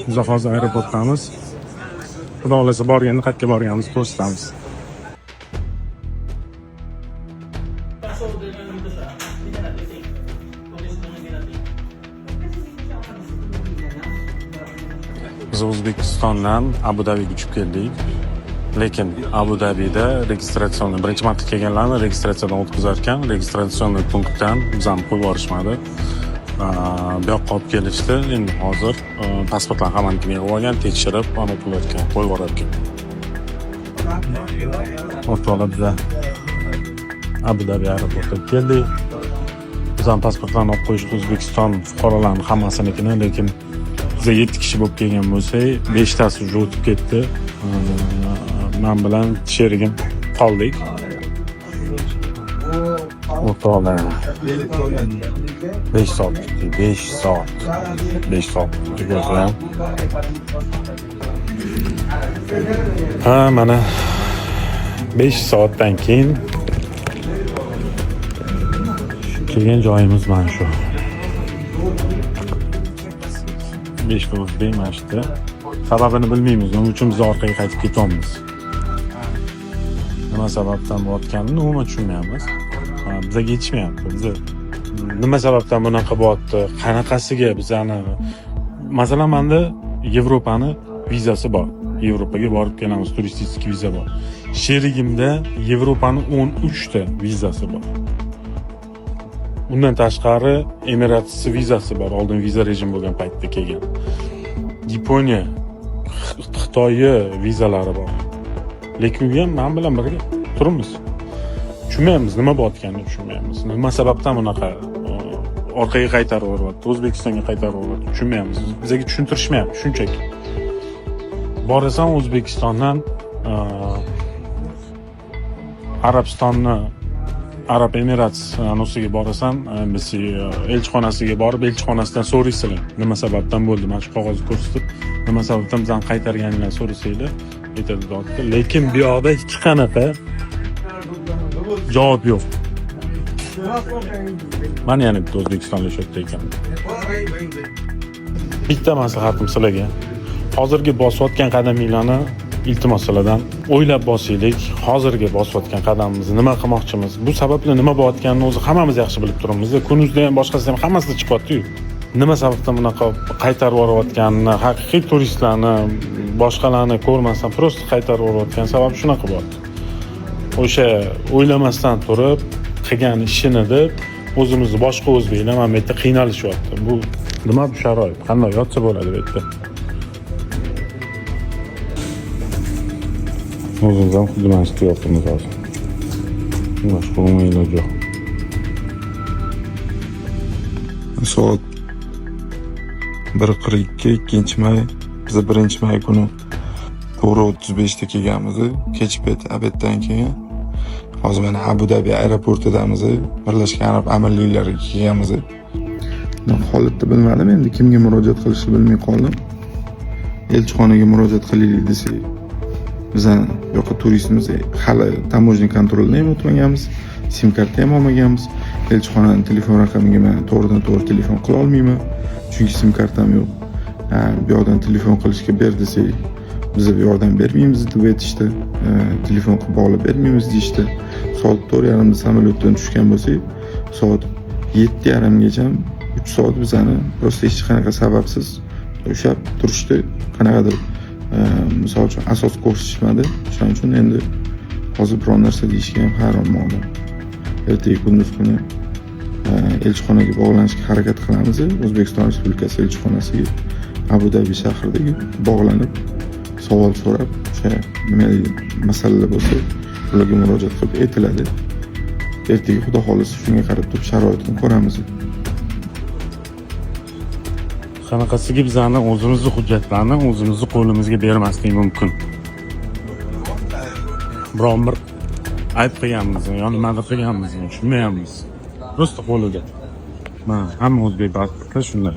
Biz hozir aeroportdamiz. Xudo xolasa borganda qayerga borganimizni ko'rsatamiz. Biz O'zbekistondan Abu Dabiga uchib keldik. Lekin Abu Dabida registratsionni birinchi marta kelganlarni registratsiyadan o'tkazar ekan, registratsion punktdan bizani qo'yib yuborishmadi. Bu yoqqa olib kelishdi. Endi hozir pasportlarni hammanikini yig'ib olgan, tekshirib, ana qilayotgan, qo'yib yuborar ekan. O'rtoqlar biza Abu Dabi aeroportiga keldik. Bizani pasportlarni olib qo'yishdi O'zbekiston fuqarolarining hammasinikini, lekin biza 7 kishi bo'lib kelgan bo'lsak, 5 tasi уже o'tib ketdi. Men bilan sherigim qoldik. O'rtoqlar 5 soat kutdik, 5 soat ko'rsan. Ha, mana 5 soatdan keyin kelgan joyimiz mana shu. 5 kun deyman-da. Sababini bilmaymiz. Uning uchun biz orqaga qaytib ketyapmiz. Nima sababdan bo'layotganini umuman tushunmayapmiz. Bizga yetishmayapti. Biz nima sababdan bunaqa bo'lyapti? Qanaqasiga bizani masalan menda Yevropani vizasi bor. Yevropaga borib kelamiz, turistik viza bor. Sherigimda Yevropani 13 ta vizasi bor. Undan tashqari Emirates vizasi bor. Oldin viza rejim bo'lgan paytda kelgan. Yaponiya, Xitoy vizalari bor. Lekin u ham men bilan birga turibmiz. Tushunmaymiz, nima bo'layotganini tushunmaymiz. Nima sababdan bunaqa orqaga qaytarib yuboryapti, O'zbekistonga qaytarib yuboryapti, tushunmaymiz. Bizga tushuntirishmayapti, shunchaki. Borasan O'zbekistondan Arabistonni Arab Emirates anosiga borasan, embassy elchixonasiga borib, elchixonasidan so'raysizlar. Nima sababdan bo'ldi? Mana shu qog'ozni ko'rsatib, nima sababdan bizani qaytarganinglarni so'rasanglar, aytadi doktor. Lekin bu yoqda hech qanaqa javob yo'q. Men yana bitta O'zbekistonda yashayotgan ekanman. Bitta maslahatim sizlarga. Hozirgi bosayotgan qadaminglarni iltimos sizlardan o'ylab bosaylik. Hozirgi bosayotgan qadamimizni nima qilmoqchimiz? Bu sababli nima bo'layotganini o'zi hammamiz yaxshi bilib turibmiz. Kunuzda ham boshqasida ham hammasida chiqyapti-yu. Nima sababdan bunaqa qaytarib yuborayotganini, haqiqiy turistlarni, boshqalarni ko'rmasdan prosta qaytarib yuborayotgan sabab shunaqa bo'lyapti. O'sha o'ylamasdan turib qilgan ishini deb o'zimizni boshqa o'zbeklar mana bu yerda qiynalishyapti. Bu nima bu sharoit? Qanday yotsa bo'ladi bu yerda? O'zimiz ham xuddi mana shu yoqimiz hozir. Boshqa iloji yo'q. Soat 1:42, 2-may, biz 1-may kuni 4:35 da kelganmiz. Kech payt obeddan keyin hozir mana Abu Dabi aeroportidamiz. Birlashgan Arab Amirliklariga kelganmiz. Holatni bilmadim, endi kimga murojaat qilishni bilmay qoldim. Elchixonaga murojaat qilaylik desak, bizning yo'qqa turistimiz hali tamojniy kontroldan ham o'tmaganmiz, sim karta ham olmaganmiz. Elchixonaning telefon raqamiga men to'g'ridan-to'g'ri telefon qila olmayman, chunki sim kartam yo'q. Bu yoqdan telefon qilishga ber desak, biz yordam bermaymiz deb aytishdi. Telefon qilib bog'lab bermaymiz deyishdi. Soat 4:30da samolyotdan tushgan bo'lsak, soat 7:30gacha 3 soat bizani prosta hech qanaqa sababsiz ushlab turishdi. Qanaqadir misol uchun asos ko'rsatishmadi. Shuning uchun endi hozir biror narsa deyishga ham hayronman. Ertaga kunduz kuni elchixonaga bog'lanishga harakat qilamiz. O'zbekiston Respublikasi elchixonasiga Abu Dabi shahridagi bog'lanib, savol so'rab, o'sha nima masalalar bo'lsa, ularga murojaat qilib aytiladi. Ertaga xudo xolisa shunga qarab turib sharoitini ko'ramiz. Qanaqasiga bizani o'zimizni hujjatlarni o'zimizni qo'limizga bermaslik mumkin. Biron bir ayb qilganmiz, yoki nimadir qilganmiz, tushunmayapmiz. Prosta qo'lida. Mana hamma o'zbek pasportlar shunday.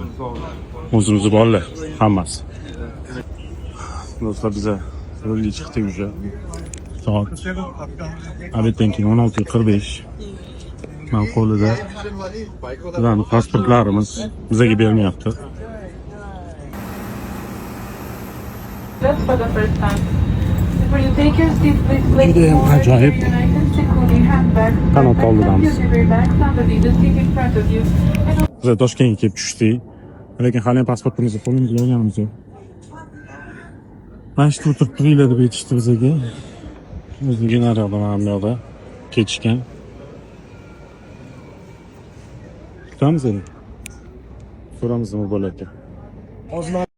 O'zimizni bolalar hammasi. Do'stlar, biza yo'lga chiqdik уже. Soat obeddan keyin 16:45. Men qo'lida bizani pasportlarimiz bizga bermayapti. just for the first time. Before you take your seat, please place Judayam forward your ajoyib. United Security handbag, Qanot backpack, oldiramiz. computer bags underneath the seat in front of you. And Biz Toshkentga kelib tushdik. Lekin hali ham pasportimizni qo'limizga olganimiz yo'q. Mana shu o'tirib turinglar deb aytishdi bizga. O'zligi naryoqda, mana bu yoqda ketishgan. Kutamiz endi. Ko'ramiz nima bo'layotgan.